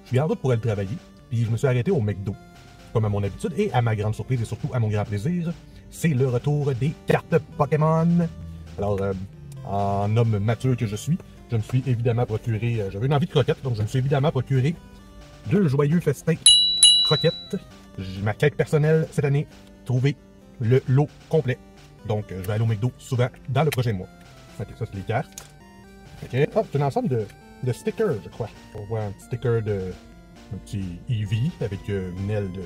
Je suis en route pour aller travailler, puis je me suis arrêté au McDo, comme à mon habitude, et à ma grande surprise et surtout à mon grand plaisir, c'est le retour des cartes Pokémon. Alors, en homme mature que je suis, je me suis évidemment procuré, j'avais une envie de croquettes, donc je me suis évidemment procuré 2 joyeux festins croquettes. Ma quête personnelle cette année, trouver le lot complet. Donc, je vais aller au McDo souvent dans le prochain mois. Ok, ça c'est les cartes. Ok, ah, c'est un ensemble de stickers, je crois. On voit un petit sticker de un petit Eevee avec une aile de...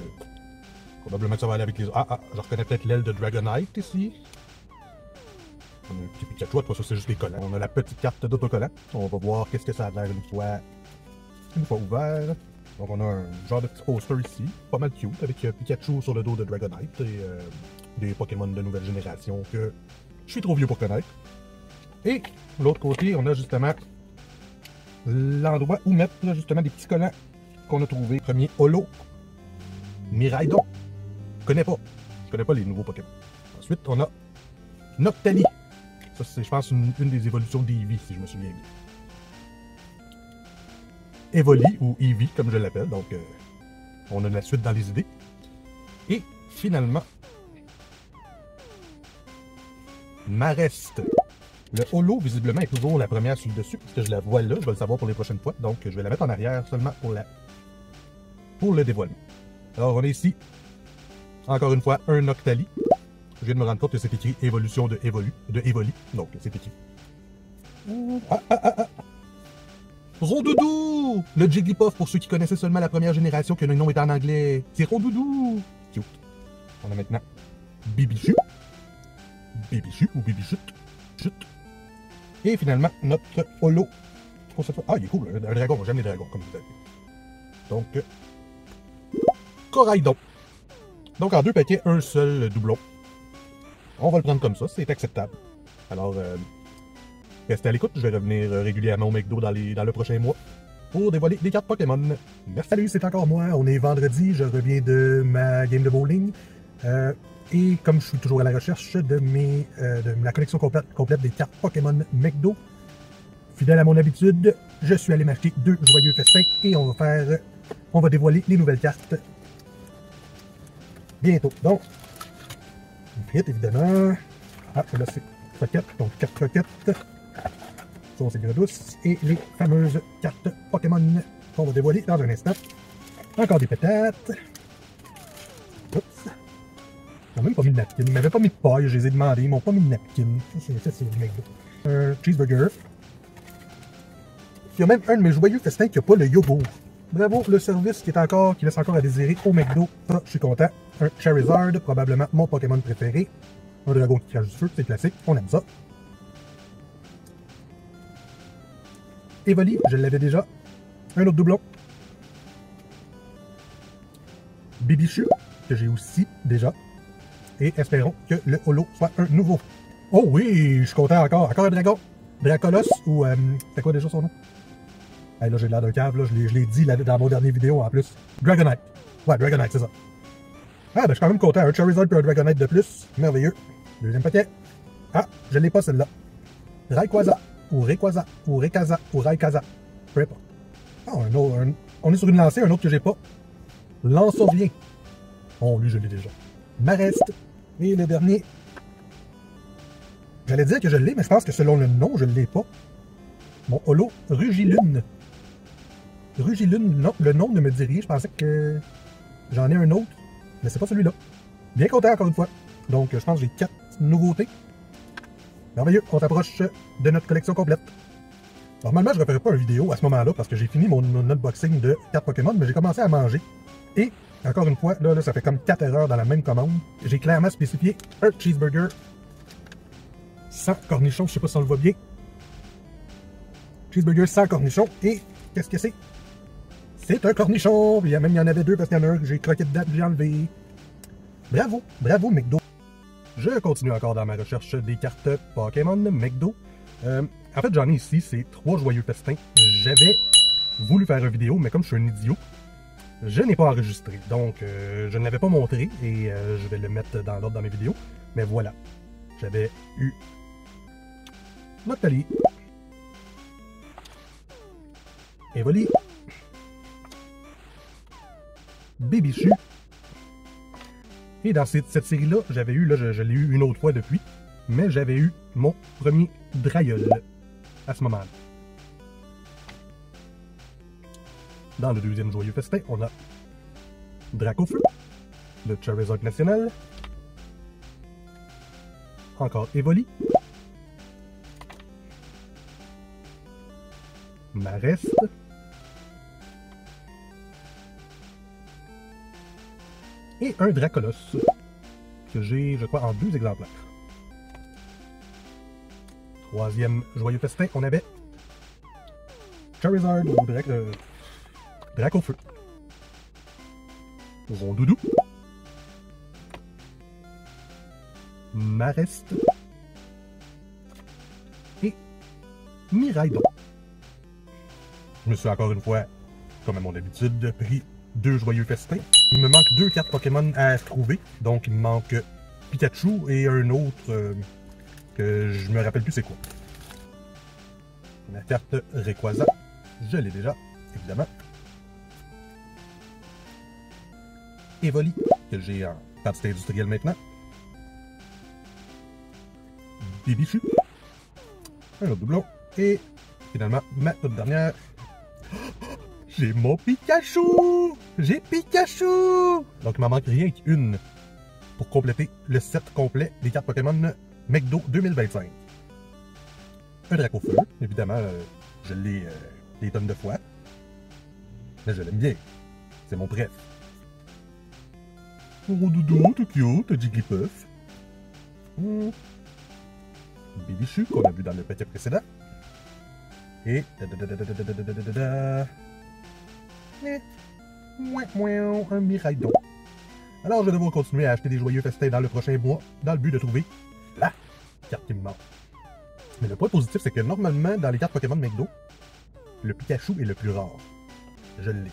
Probablement que ça va aller avec les... Ah, je reconnais peut-être l'aile de Dragonite ici. On a un petit Pikachu, toi ça c'est juste les collants. On a la petite carte d'autocollant. On va voir qu'est-ce que ça a l'air une fois ouvert. Donc on a un genre de petit poster ici, pas mal cute, avec Pikachu sur le dos de Dragonite et des Pokémon de nouvelle génération que je suis trop vieux pour connaître. Et de l'autre côté, on a justement l'endroit où mettre justement des petits collants qu'on a trouvé. Premier Holo, Miraidon. Je connais pas les nouveaux Pokémon. Ensuite, on a Noctali. Ça, c'est, je pense, une des évolutions d'Eevee, si je me souviens bien. Evoli, ou Eevee, comme je l'appelle. Donc, on a la suite dans les idées. Et, finalement, Mareste. Le holo, visiblement, est toujours la première sur le dessus, parce que je la vois là, je vais le savoir pour les prochaines fois. Donc, je vais la mettre en arrière seulement pour le dévoilement. Alors, on a ici, encore une fois, un Noctali. Je viens de me rendre compte que c'est écrit évolution de Evoli. Donc, c'est écrit. Rondoudou! Le Jigglypuff, pour ceux qui connaissaient seulement la première génération, que le nom est en anglais. C'est Rondoudou! Cute. On a maintenant Bibichu. Bibichu ou Bibichute. Chute. Et finalement, notre holo. Ah, il est cool, un dragon. J'aime les dragons, comme vous avez vu. Donc, Coraidon. Donc, en 2 paquets, un seul doublon. On va le prendre comme ça, c'est acceptable. Alors, restez à l'écoute, je vais revenir régulièrement au McDo dans le prochain mois pour dévoiler des cartes Pokémon. Merci, salut, c'est encore moi. On est vendredi, je reviens de ma game de bowling. Et comme je suis toujours à la recherche de la collection complète des cartes Pokémon McDo, fidèle à mon habitude, je suis allé m'acheter 2 joyeux festins et on va dévoiler les nouvelles cartes bientôt. Donc, une frite évidemment. Ah, là c'est croquettes, donc 4 croquettes. Sauce aigre douce et les fameuses cartes Pokémon qu'on va dévoiler dans un instant. Encore des patates. Oups. Ils n'ont même pas mis de napkin. Ils m'avaient pas mis de paille, je les ai demandé. Ils m'ont pas mis de napkin. Ça, c'est le McDo. Un cheeseburger. Il y a même un de mes joyeux festins qui n'a pas le yogourt. Bravo, le service qui laisse encore à désirer au McDo. Ça, je suis content. Un Charizard, probablement mon Pokémon préféré. Un dragon qui crache du feu, c'est classique. On aime ça. Evoli, je l'avais déjà. Un autre doublon. Bibichu, que j'ai aussi déjà. Et espérons que le holo soit un nouveau. Oh oui, je suis content encore. Encore un dragon. Dracolos ou... c'est quoi déjà son nom? Hey, là, j'ai l'air d'un cave, là. Je l'ai dit là, dans mon dernier vidéo en plus. Dragonite. Ouais, Dragonite, c'est ça. Ah, ben je suis quand même content. Un Charizard et un Dragonite de plus. Merveilleux. Deuxième paquet. Ah, je l'ai pas celle-là. Rayquaza. Ou Rayquaza. Ou Rayquaza. Ou Rayquaza. Peu importe. Ah, on est sur une lancée, un autre que j'ai pas. Lanceaurien. Oh, lui, je l'ai déjà. Mareste. Et le dernier. J'allais dire que je l'ai, mais je pense que selon le nom, je ne l'ai pas. Mon holo, Rugilune. Rugilune, non, le nom ne me dit rien. Je pensais que j'en ai un autre, mais c'est pas celui-là. Bien content encore une fois. Donc, je pense que j'ai 4 nouveautés. Merveilleux, on s'approche de notre collection complète. Normalement, je ne referai pas une vidéo à ce moment-là parce que j'ai fini mon unboxing de cartes Pokémon, mais j'ai commencé à manger. Et, encore une fois, là, ça fait comme 4 erreurs dans la même commande. J'ai clairement spécifié un cheeseburger sans cornichon, je sais pas si on le voit bien. Cheeseburger sans cornichon. Et, qu'est-ce que c'est? C'est un cornichon! Il y en avait 2 parce qu'il y en a un que j'ai croqué dedans et j'ai enlevé. Bravo! Bravo, McDo! Je continue encore dans ma recherche des cartes Pokémon McDo. En fait, j'en ai ici, c'est 3 joyeux festins. J'avais voulu faire une vidéo, mais comme je suis un idiot, je n'ai pas enregistré. Donc, je ne l'avais pas montré et je vais le mettre dans l'ordre dans mes vidéos. Mais voilà, j'avais eu Noctali, Evoli, Bibichu. Et dans cette série-là, j'avais eu, là je l'ai eu une autre fois depuis, mais j'avais eu mon premier Drailleul à ce moment-là. Dans le deuxième joyeux festin, on a Dracofeu, le Charizard national, encore Evoli, Mareste, et un Dracolos, que j'ai, je crois, en 2 exemplaires. Troisième joyeux festin, on avait Charizard ou Dracofeu, Rondoudou, Mareste et Miraidon. Je me suis encore une fois, comme à mon habitude, pris 2 joyeux festins. Il me manque 2 cartes Pokémon à trouver, donc il me manque Pikachu et un autre que je me rappelle plus c'est quoi. La carte Rayquaza, je l'ai déjà, évidemment. Evoli, que j'ai en quantité industrielle maintenant. Bibichu, un autre doublon, et finalement, ma toute dernière, j'ai mon Pikachu! J'ai Pikachu! Donc il m'en manque rien qu'une pour compléter le set complet des cartes Pokémon McDo 2025. Un Dracofeu, évidemment, je l'ai des tonnes de fois, mais je l'aime bien, c'est mon préf. Rondoudou, t'es cute, t'as Jigglypuff. Bibichu, qu'on a vu dans le paquet précédent. Et... un Miraidon. Alors je vais devoir continuer à acheter des joyeux festins dans le prochain mois, dans le but de trouver la carte qui me manque. Mais le point positif, c'est que normalement, dans les cartes Pokémon McDo, le Pikachu est le plus rare. Je l'ai.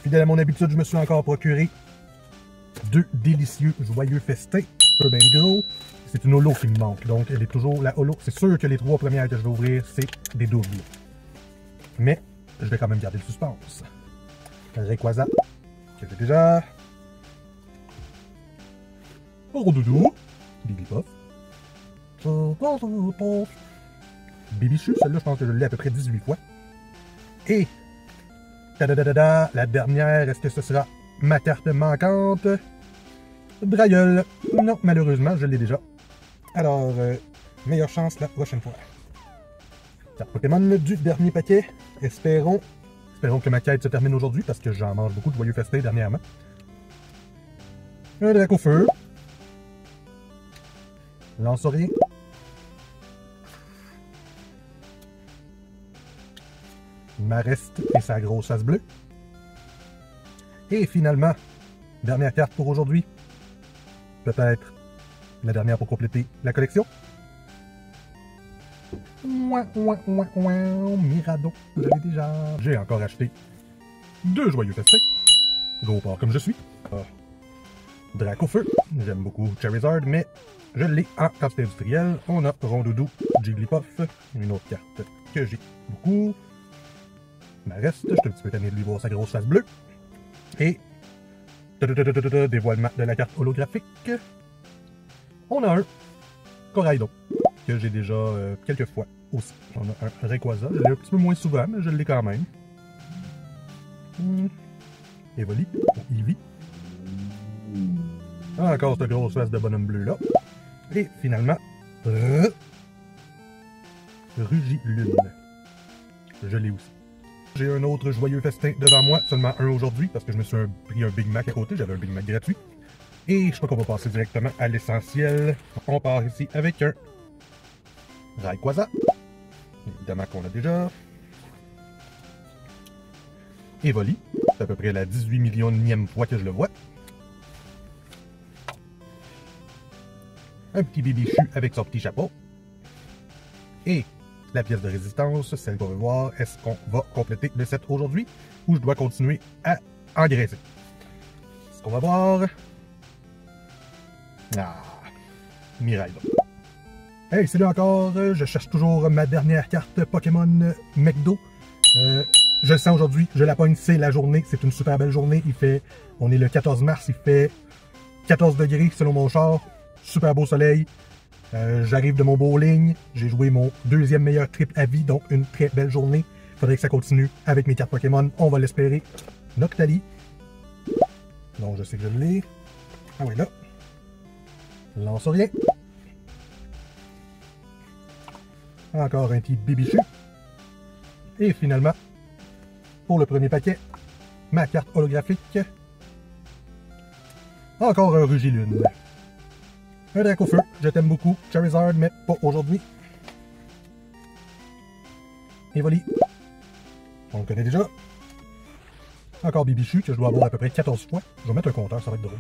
Fidèle à mon habitude, je me suis encore procuré 2 délicieux joyeux festins. Peu ben gros. C'est une holo qui me manque, donc elle est toujours la holo. C'est sûr que les 3 premières que je vais ouvrir, c'est des doubles. Mais je vais quand même garder le suspense. Rayquaza, que j'ai déjà. Rondoudou, Jigglypuff. Bibichu, celle-là, je pense que je l'ai à peu près 18 fois. Et, la dernière, est-ce que ce sera ma carte manquante? Drailleul. Non, malheureusement, je l'ai déjà. Alors, meilleure chance la prochaine fois. Carte Pokémon du dernier paquet. Espérons que ma quête se termine aujourd'hui, parce que j'en mange beaucoup de joyeux festins dernièrement. Un Dracofeu. Lance-rien. Mareste et sa grosse face bleue. Et finalement, dernière carte pour aujourd'hui. Peut-être la dernière pour compléter la collection. Miraidon, je l'ai déjà. J'ai encore acheté 2 joyeux festins. Gros porc comme je suis. Dracofeu, j'aime beaucoup Charizard, mais je l'ai en quantité industrielle. On a Rondoudou, Jigglypuff, une autre carte que j'ai beaucoup. Mareste, je suis un petit peu tanné de lui voir sa grosse face bleue. Et dévoilement de la carte holographique. On a un Coraidon, que j'ai déjà quelques fois aussi. On a un Rayquaza, je l'ai un petit peu moins souvent, mais je l'ai quand même. Evoli, Eevee. Encore cette grosse face de bonhomme bleu là. Et finalement, Rugilune. Je l'ai aussi. J'ai un autre joyeux festin devant moi, seulement un aujourd'hui, parce que je me suis pris un Big Mac à côté, j'avais un Big Mac gratuit. Et je crois qu'on va passer directement à l'essentiel. On part ici avec un Rayquaza. Évidemment qu'on a déjà. Evoli. C'est à peu près la 18 millionième fois que je le vois. Un petit Bibichu avec son petit chapeau. Et la pièce de résistance, celle qu'on veut voir, est-ce qu'on va compléter le set aujourd'hui ou je dois continuer à engraisser? Ce qu'on va voir. Ah, Miraidon. Hey, salut encore, je cherche toujours ma dernière carte Pokémon McDo. Je le sens aujourd'hui, je la pogne, c'est la journée, c'est une super belle journée. On est le 14 mars, il fait 14 degrés selon mon char, super beau soleil. J'arrive de mon bowling, j'ai joué mon deuxième meilleur trip à vie, donc une très belle journée. Faudrait que ça continue avec mes cartes Pokémon, on va l'espérer. Noctali. Donc je sais que je l'ai. Ah oui, là. Lance-rien. Encore un petit Bibichu. Et finalement, pour le premier paquet, ma carte holographique. Encore un Rugilune. Un Dracofeu, je t'aime beaucoup. Charizard, mais pas aujourd'hui. Evoli. On le connaît déjà. Encore Bibichu, que je dois avoir à peu près 14 fois. Je vais mettre un compteur, ça va être drôle.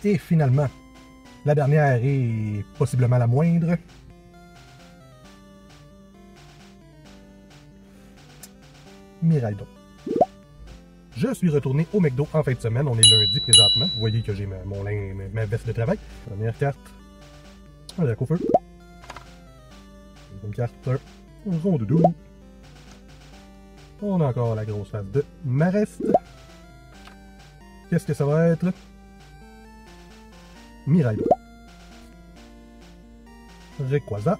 Et finalement, la dernière est possiblement la moindre. Miraidon. Je suis retourné au McDo en fin de semaine. On est lundi présentement. Vous voyez que j'ai ma veste de travail. Première carte. Un Dracofeu. Deuxième carte. Un Rondoudou. On a encore la grosse face de Mareste. Qu'est-ce que ça va être? Miraidon. Rayquaza.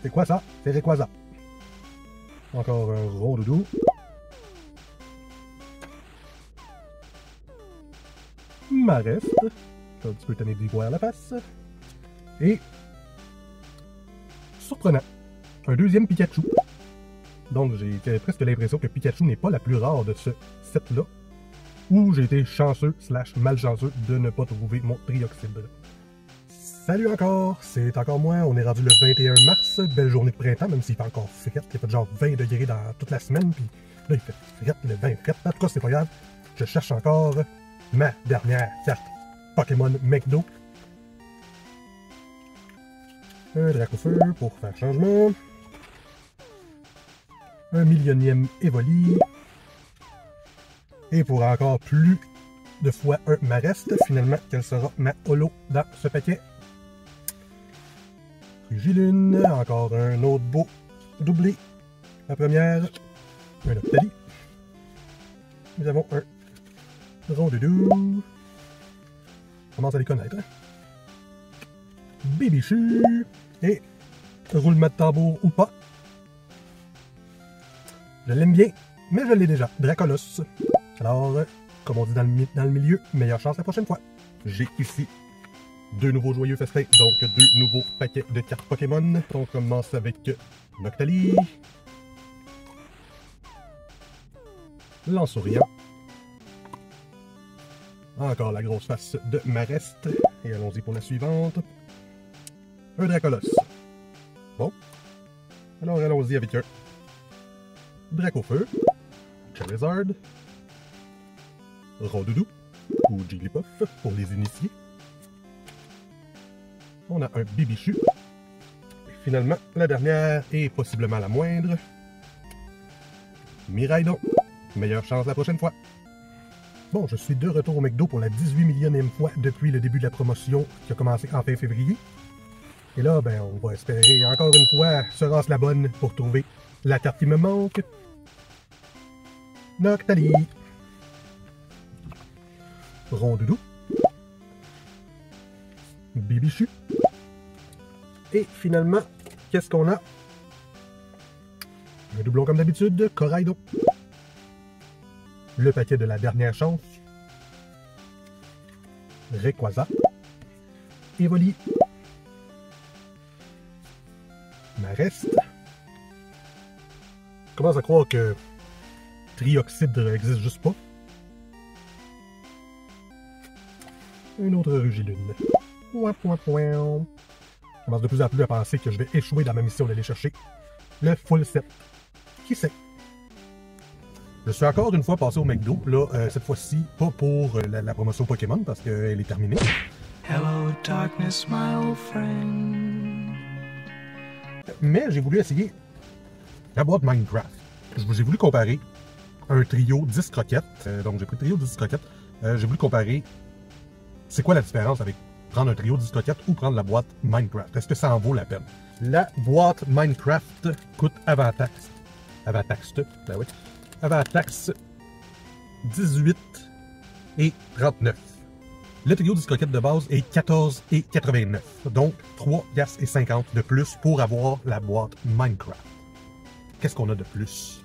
C'est quoi ça? C'est Rayquaza. Encore un Rondoudou. Mareste. Un petit peu tanné d'y voir la face. Et surprenant, un deuxième Pikachu. Donc j'ai presque l'impression que Pikachu n'est pas la plus rare de ce set-là. Ou j'ai été chanceux / malchanceux de ne pas trouver mon Trioxide. Salut encore, c'est encore moi, on est rendu le 21 mars, belle journée de printemps, même s'il fait encore fret, il a fait genre 20 degrés dans toute la semaine, puis là il fait fret, le 20 fret, en tout cas c'est pas grave, je cherche encore ma dernière carte Pokémon McDo. Un Dracofeu pour faire changement. Un millionième Evoli. Et pour encore plus de fois un Mareste, finalement, quelle sera ma holo dans ce paquet? Rugilune, encore un autre beau doublé. La première, un Octali. Nous avons un Rondoudou. On commence à les connaître. Bibichu. Et roulement de tambour ou pas. Je l'aime bien, mais je l'ai déjà. Dracolos. Alors, comme on dit dans le milieu, meilleure chance la prochaine fois. J'ai ici deux nouveaux joyeux festins, donc deux nouveaux paquets de cartes Pokémon. On commence avec Noctali. Lansouriant. Encore la grosse face de Mareste. Et allons-y pour la suivante. Un Dracolos. Bon. Alors allons-y avec un Dracofeu. Charizard. Rondoudou. Ou Jigglypuff pour les initiés. On a un Bibichu. Et finalement, la dernière et possiblement la moindre. Miraidon. Meilleure chance la prochaine fois. Bon, je suis de retour au McDo pour la 18 millionième fois depuis le début de la promotion qui a commencé en fin février. Et là, ben, on va espérer encore une fois sera la bonne pour trouver la carte qui me manque. Noctali. Rondoudou. Bibichu. Et finalement, qu'est-ce qu'on a? Un doublon comme d'habitude, Koraidon. Le paquet de la dernière chance. Rayquaza. Evoli. Mareste. Je commence à croire que Trioxide n'existe juste pas. Un autre Rugilune. Je commence de plus en plus à penser que je vais échouer dans ma mission d'aller chercher le full set. Qui sait? Je suis encore une fois passé au McDo, là, cette fois-ci, pas pour la promotion Pokémon, parce qu'elle est terminée. Hello, darkness, my old friend. Mais j'ai voulu essayer la boîte Minecraft. J'ai voulu comparer un trio 10 croquettes. Donc j'ai pris le trio 10 croquettes. J'ai voulu comparer c'est quoi la différence avec prendre un trio 10 croquettes ou prendre la boîte Minecraft. Est-ce que ça en vaut la peine? La boîte Minecraft coûte avant taxe avant taxe, ben oui, avant taxe, 18 et 39. Le trio 10 croquettes de base est 14 et 89, donc 3,50$ de plus pour avoir la boîte Minecraft. Qu'est-ce qu'on a de plus?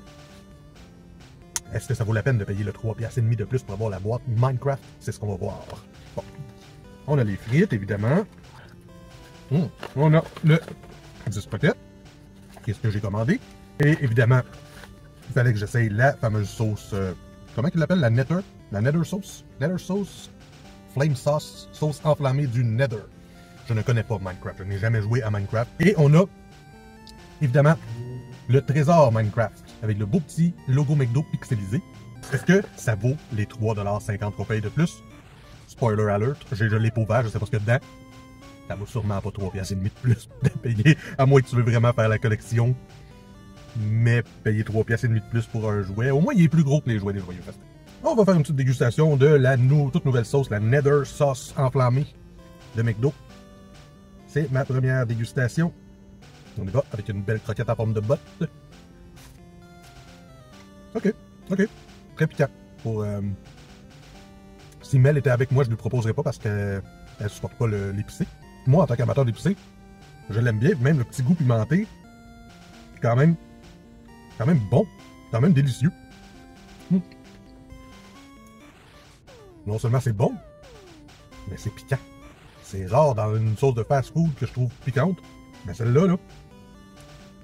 Est-ce que ça vaut la peine de payer le 3,5$ de plus pour avoir la boîte Minecraft? C'est ce qu'on va voir. Bon. On a les frites, évidemment. On a le 10 croquettes, qui est ce que j'ai commandé. Et évidemment, il fallait que j'essaye la fameuse sauce... comment il l'appelle? La Nether? La Nether sauce? Nether sauce? Flame sauce? Sauce enflammée du Nether. Je ne connais pas Minecraft. Je n'ai jamais joué à Minecraft. Et on a, évidemment, le trésor Minecraft, avec le beau petit logo McDo pixelisé. Est-ce que ça vaut les 3,50$ qu'on paye de plus? Spoiler alert, je l'ai pas ouvert, je sais pas ce qu'il y a dedans. Ça vaut sûrement pas 3,5$ de plus de payer, à moins que tu veux vraiment faire la collection. Mais payer 3,5$ de plus pour un jouet, au moins il est plus gros que les jouets des Joyeux Festins. On va faire une petite dégustation de la toute nouvelle sauce, la Nether sauce enflammée de McDo. C'est ma première dégustation. On y va avec une belle croquette en forme de botte. Ok. Très piquant. Si Mel était avec moi, je ne lui proposerais pas parce qu'elle ne supporte pas l'épicé. Moi, en tant qu'amateur d'épicé, je l'aime bien. Même le petit goût pimenté, quand même bon, quand même délicieux. Non seulement c'est bon, mais c'est piquant. C'est rare dans une sauce de fast-food que je trouve piquante. Mais celle-là, là,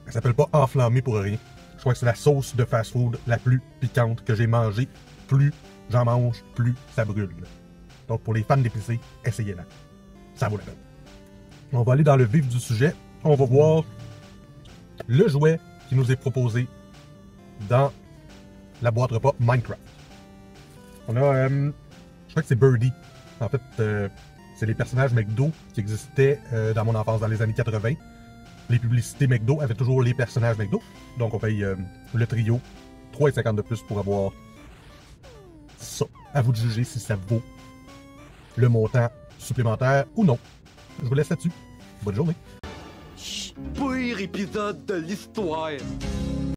elle s'appelle pas enflammée pour rien. Je crois que c'est la sauce de fast-food la plus piquante que j'ai mangée. Plus j'en mange, plus ça brûle. Donc pour les fans d'épicé, essayez-la. Ça vaut la peine. On va aller dans le vif du sujet. On va voir le jouet qui nous est proposé dans la boîte repas Minecraft. On a, je crois que c'est Birdie. En fait, c'est les personnages McDo qui existaient dans mon enfance dans les années 80. Les publicités McDo avaient toujours les personnages McDo. Donc on paye le trio 3,50$ de plus pour avoir ça. À vous de juger si ça vaut le montant supplémentaire ou non. Je vous laisse là-dessus. Bonne journée. Pire épisode de l'histoire.